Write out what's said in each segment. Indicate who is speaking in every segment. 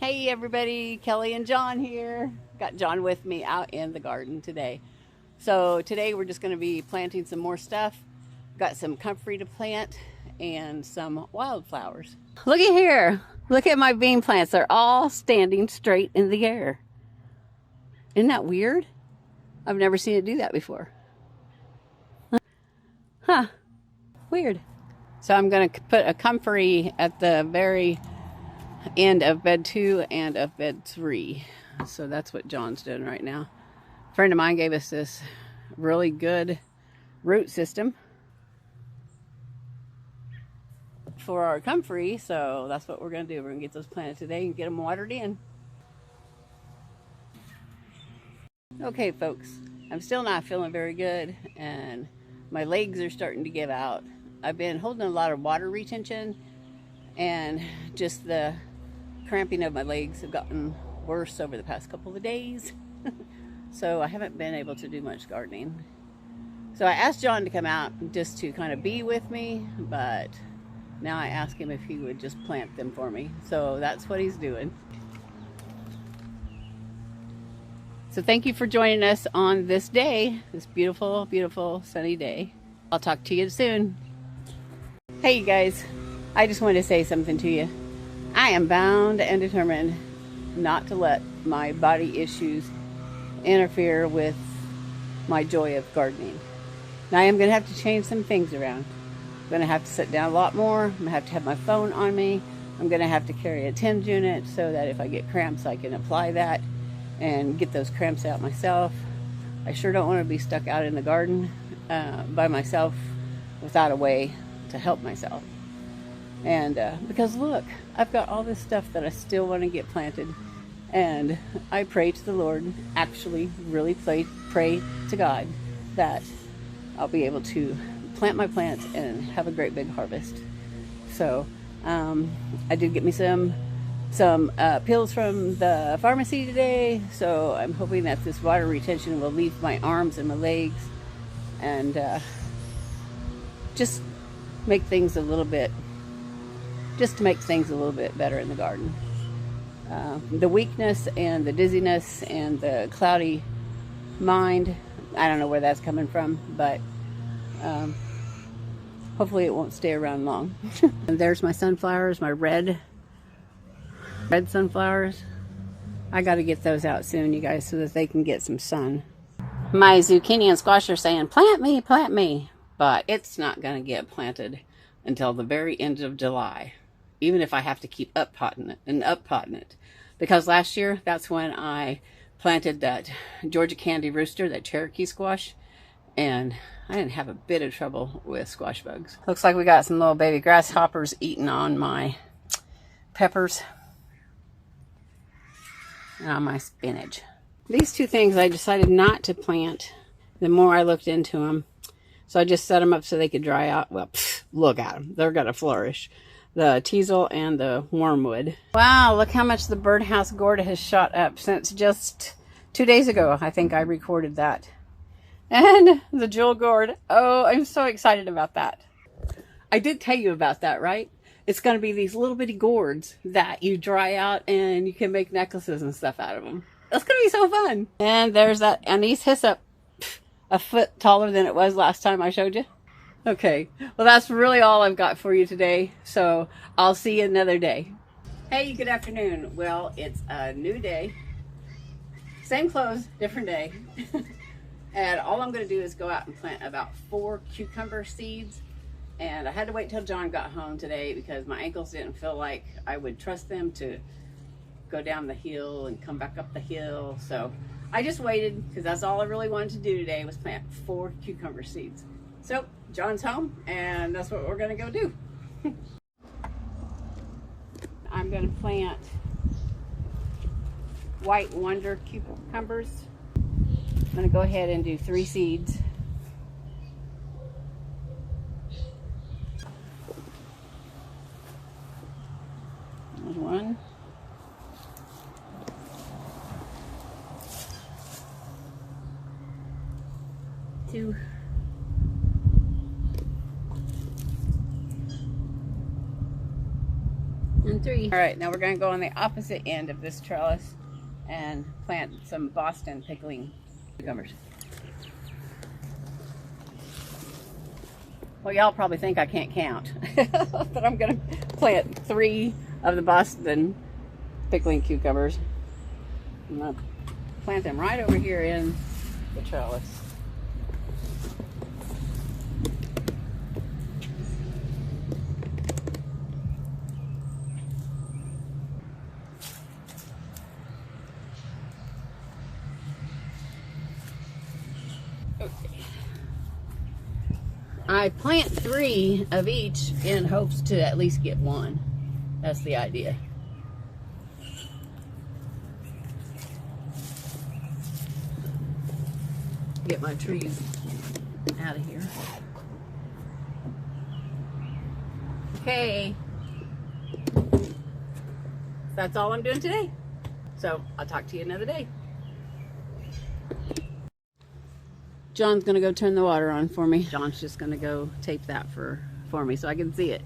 Speaker 1: Hey everybody, Kelly and John here. Got John with me out in the garden today. So today we're just going to be planting some more stuff. Got some comfrey to plant and some wildflowers. Looky here. Look at my bean plants. They're all standing straight in the air. Isn't that weird? I've never seen it do that before. Huh. Weird. So I'm going to put a comfrey at the very end of bed 2 and of bed 3. So that's what John's doing right now. A friend of mine gave us this really good root system for our comfrey, so that's what we're going to do. We're going to get those planted today and get them watered in. Okay folks, I'm still not feeling very good and my legs are starting to give out. I've been holding a lot of water retention and just the cramping of my legs have gotten worse over the past couple of days. So I haven't been able to do much gardening. So I asked John to come out just to kind of be with me, but now I ask him if he would just plant them for me. So that's what he's doing. So thank you for joining us on this day, this beautiful, beautiful sunny day. I'll talk to you soon. Hey you guys, I just wanted to say something to you. I am bound and determined not to let my body issues interfere with my joy of gardening. Now I am going to have to change some things around. I'm going to have to sit down a lot more. I'm going to have my phone on me. I'm going to have to carry a TENS unit so that if I get cramps I can apply that and get those cramps out myself. I sure don't want to be stuck out in the garden by myself without a way to help myself. And because look, I've got all this stuff that I still want to get planted, and I pray to the Lord, actually really pray to God that I'll be able to plant my plants and have a great big harvest. So I did get me some pills from the pharmacy today, so I'm hoping that this water retention will leave my arms and my legs and just make things a little bit better in the garden. The weakness and the dizziness and the cloudy mind, I don't know where that's coming from, but hopefully it won't stay around long. And there's my sunflowers, my red sunflowers. I got to get those out soon, you guys, so that they can get some sun. My zucchini and squash are saying, plant me, but it's not going to get planted until the very end of July, even if I have to keep up-potting it. Because last year, that's when I planted that Georgia Candy Rooster, that Cherokee squash, and I didn't have a bit of trouble with squash bugs. Looks like we got some little baby grasshoppers eating on my peppers and on my spinach. These two things I decided not to plant the more I looked into them. So I just set them up so they could dry out. Well, look at them. They're going to flourish. The teasel and the wormwood. Wow, look how much the birdhouse gourd has shot up since just 2 days ago. I think I recorded that. And the jewel gourd. Oh, I'm so excited about that. I did tell you about that, right? It's going to be these little bitty gourds that you dry out and you can make necklaces and stuff out of them. That's going to be so fun. And there's that anise hyssop, a foot taller than it was last time I showed you. Okay, well that's really all I've got for you today, so I'll see you another day. Hey, good afternoon. Well, it's a new day. Same clothes, different day. And all I'm going to do is go out and plant about 4 cucumber seeds. And I had to wait till John got home today because my ankles didn't feel like I would trust them to go down the hill and come back up the hill. So I just waited because that's all I really wanted to do today was plant 4 cucumber seeds. So John's home and that's what we're going to go do. I'm going to plant White Wonder cucumbers. I'm going to go ahead and do 3 seeds. There's 1. 2. And 3. All right, now we're going to go on the opposite end of this trellis and plant some Boston pickling cucumbers. Well, y'all probably think I can't count, but I'm going to plant 3 of the Boston pickling cucumbers. I'm going to plant them right over here in the trellis. Okay. I plant 3 of each in hopes to at least get 1. That's the idea. Get my trees out of here. Okay. That's all I'm doing today. So I'll talk to you another day. John's gonna go turn the water on for me. John's just gonna go tape that for me so I can see it.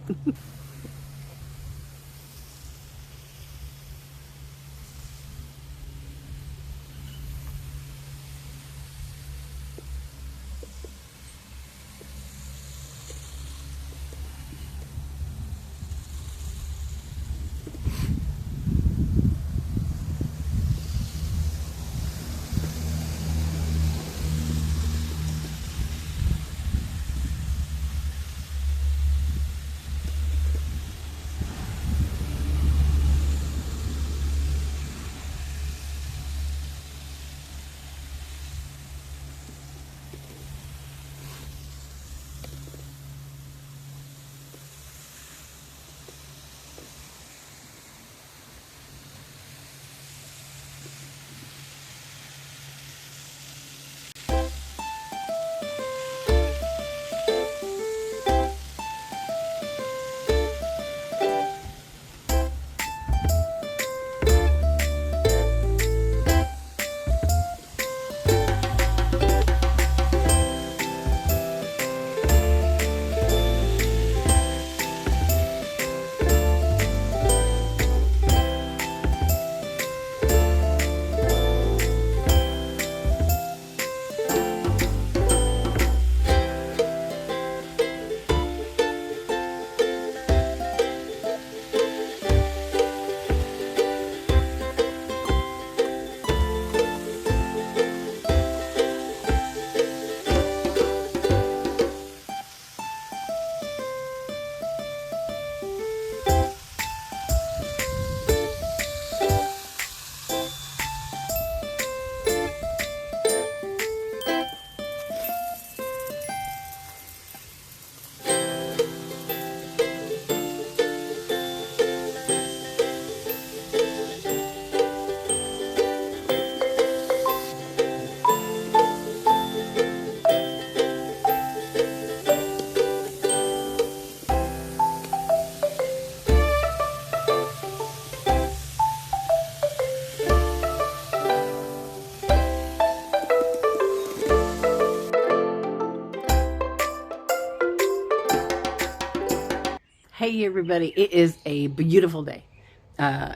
Speaker 1: Hey everybody, it is a beautiful day.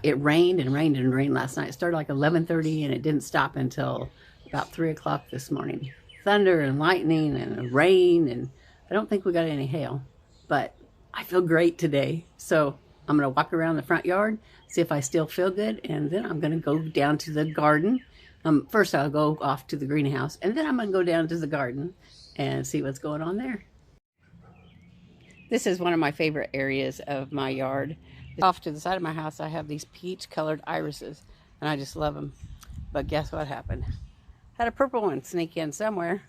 Speaker 1: It rained and rained and rained last night. It started like 11:30 and it didn't stop until about 3 o'clock this morning. Thunder and lightning and rain, and I don't think we got any hail, but I feel great today. So I'm gonna walk around the front yard, see if I still feel good, and then I'm gonna go down to the garden. First I'll go off to the greenhouse, and then I'm gonna go down to the garden and see what's going on there. This is one of my favorite areas of my yard. Off to the side of my house, I have these peach colored irises, and I just love them. But guess what happened? Had a purple one sneak in somewhere.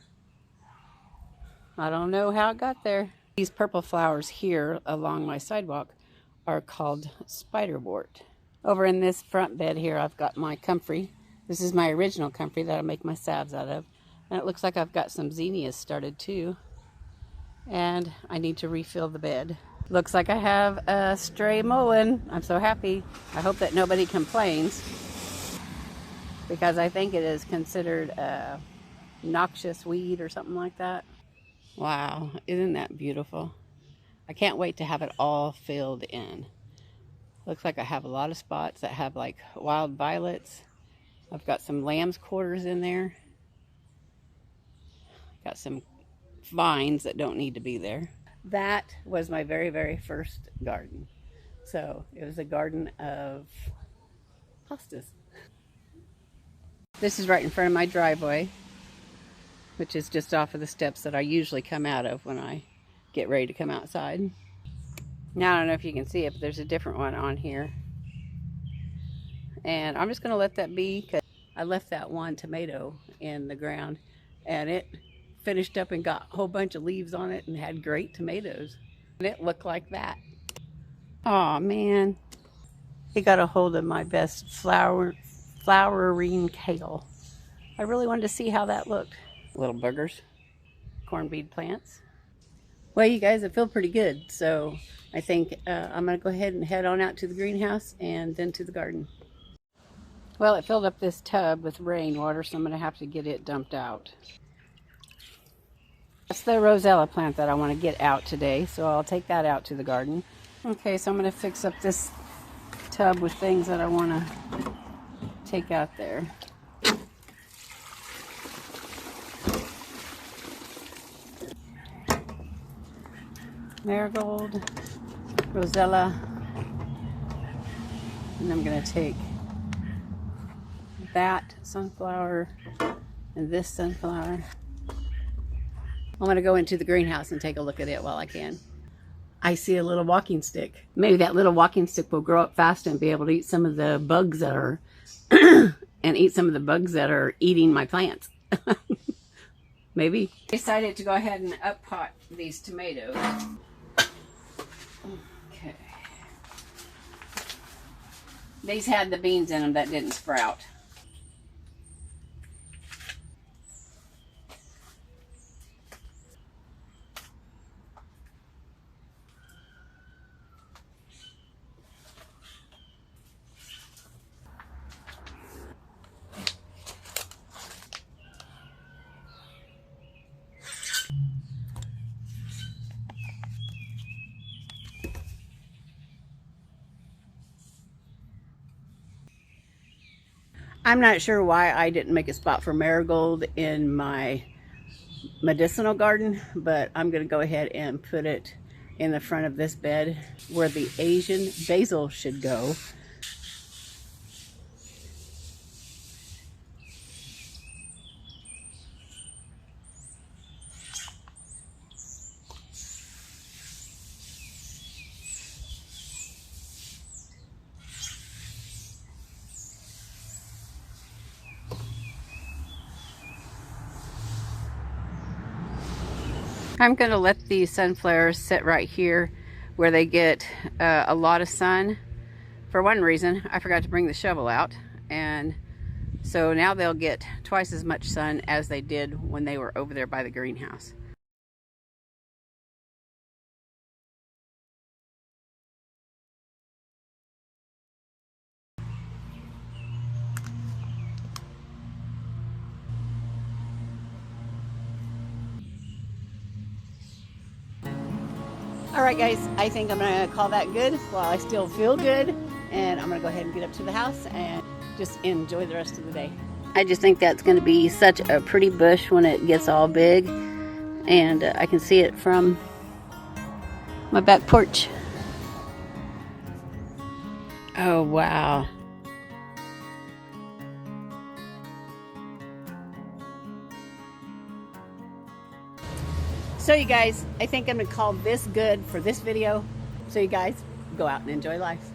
Speaker 1: I don't know how it got there. These purple flowers here along my sidewalk are called spiderwort. Over in this front bed here, I've got my comfrey. This is my original comfrey that I make my salves out of. And it looks like I've got some zinnias started too. And I need to refill the bed. Looks like I have a stray mullein. I'm so happy. I hope that nobody complains, because I think it is considered a noxious weed or something like that. Wow, isn't that beautiful? I can't wait to have it all filled in. Looks like I have a lot of spots that have like wild violets. I've got some lamb's quarters in there. Got some vines that don't need to be there. That was my very, very first garden. So it was a garden of hostas. This is right in front of my driveway, which is just off of the steps that I usually come out of when I get ready to come outside. Now I don't know if you can see it, but there's a different one on here. And I'm just going to let that be because I left that one tomato in the ground and it finished up and got a whole bunch of leaves on it and had great tomatoes. And it looked like that. Oh man, he got a hold of my best flowering kale. I really wanted to see how that looked. Little boogers, corn bead plants. Well, you guys, it feels pretty good. So I think I'm going to go ahead and head on out to the greenhouse and then to the garden. Well, it filled up this tub with rainwater, so I'm going to have to get it dumped out. That's the rosella plant that I want to get out today, so I'll take that out to the garden. Okay, so I'm going to fix up this tub with things that I want to take out there. Marigold, rosella, and I'm going to take that sunflower and this sunflower. I'm going to go into the greenhouse and take a look at it while I can. I see a little walking stick. Maybe that little walking stick will grow up fast and be able to eat some of the bugs that are and eat some of the bugs that are eating my plants. Maybe. I decided to go ahead and up-pot these tomatoes. Okay. These had the beans in them that didn't sprout. I'm not sure why I didn't make a spot for marigold in my medicinal garden, but I'm going to go ahead and put it in the front of this bed where the Asian basil should go. I'm going to let these sunflowers sit right here where they get a lot of sun. For one reason, I forgot to bring the shovel out, and so now they'll get twice as much sun as they did when they were over there by the greenhouse. All right, guys, I think I'm gonna call that good while I still feel good, and I'm gonna go ahead and get up to the house and just enjoy the rest of the day. I just think that's gonna be such a pretty bush when it gets all big, and I can see it from my back porch. Oh, wow. So you guys, I think I'm gonna call this good for this video. So you guys, go out and enjoy life.